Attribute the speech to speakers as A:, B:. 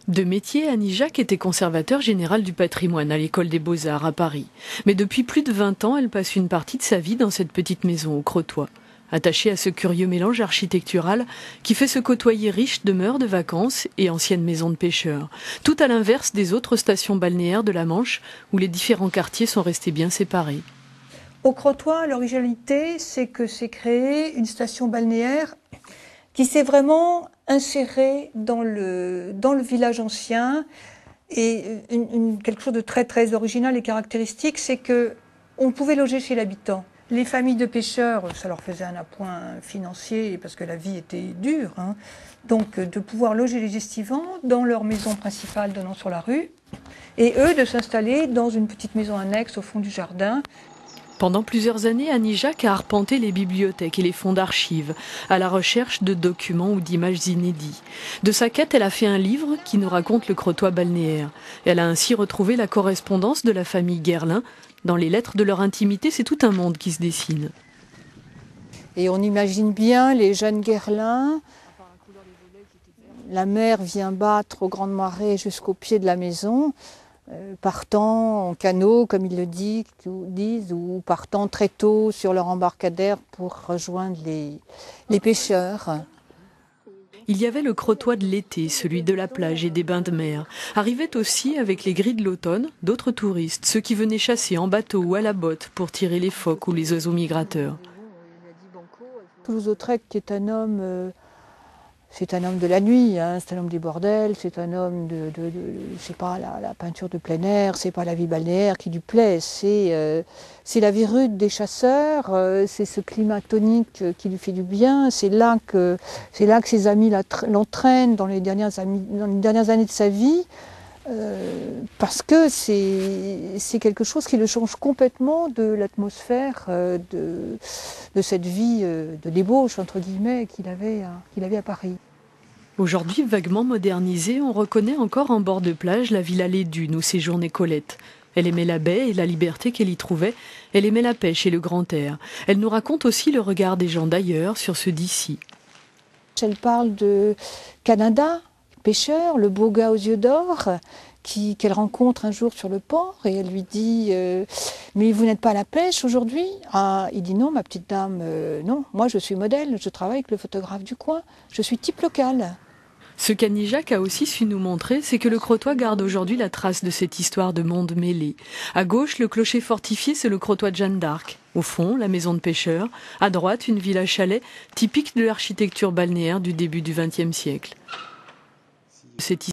A: De métier, Annie Jacques était conservateur général du patrimoine à l'École des Beaux-Arts à Paris. Mais depuis plus de 20 ans, elle passe une partie de sa vie dans cette petite maison au Crotoy. Attachée à ce curieux mélange architectural qui fait se côtoyer riches demeures de vacances et anciennes maisons de pêcheurs. Tout à l'inverse des autres stations balnéaires de la Manche où les différents quartiers sont restés bien séparés.
B: Au Crotoy, l'originalité, c'est que c'est créé une station balnéaire qui s'est vraiment insérée dans le village ancien. Et quelque chose de très très original et caractéristique, c'est que on pouvait loger chez l'habitant. Les familles de pêcheurs, ça leur faisait un appoint financier parce que la vie était dure. Donc de pouvoir loger les estivants dans leur maison principale donnant sur la rue, et eux de s'installer dans une petite maison annexe au fond du jardin.
A: Pendant plusieurs années, Annie Jacques a arpenté les bibliothèques et les fonds d'archives, à la recherche de documents ou d'images inédits. De sa quête, elle a fait un livre qui nous raconte le Crotoy balnéaire. Elle a ainsi retrouvé la correspondance de la famille Guerlain. Dans les lettres de leur intimité, c'est tout un monde qui se dessine.
B: Et on imagine bien les jeunes Guerlain. La mer vient battre aux grandes marées jusqu'au pied de la maison. Partant en canot, comme ils le disent, ou partant très tôt sur leur embarcadère pour rejoindre les pêcheurs.
A: Il y avait le Crotoy de l'été, celui de la plage et des bains de mer. Arrivaient aussi, avec les grilles de l'automne, d'autres touristes, ceux qui venaient chasser en bateau ou à la botte pour tirer les phoques ou les oiseaux migrateurs.
B: Toulouse-Lautrec est un homme... C'est un homme de la nuit, c'est un homme des bordels, c'est un homme c'est pas la peinture de plein air, c'est pas la vie balnéaire qui lui plaît, c'est la vie rude des chasseurs, c'est ce climat tonique qui lui fait du bien, c'est là que ses amis l'entraînent dans les dernières années de sa vie, parce que c'est quelque chose qui le change complètement de l'atmosphère de cette vie de débauche, entre guillemets, qu'il avait à Paris.
A: Aujourd'hui, vaguement modernisée, on reconnaît encore en bord de plage la villa Les Dunes où séjournait Colette. Elle aimait la baie et la liberté qu'elle y trouvait. Elle aimait la pêche et le grand air. Elle nous raconte aussi le regard des gens d'ailleurs sur ceux d'ici.
B: Elle parle de Canada, pêcheur, le beau gars aux yeux d'or, qu'elle rencontre un jour sur le port, et elle lui dit mais vous n'êtes pas à la pêche aujourd'hui? Ah, il dit non, ma petite dame, non, moi je suis modèle, je travaille avec le photographe du coin, je suis type local.
A: Ce qu'Annie Jacques a aussi su nous montrer, c'est que le Crotoy garde aujourd'hui la trace de cette histoire de monde mêlé. À gauche, le clocher fortifié, c'est le Crotoy de Jeanne d'Arc. Au fond, la maison de pêcheurs. À droite, une villa chalet, typique de l'architecture balnéaire du début du XXe siècle.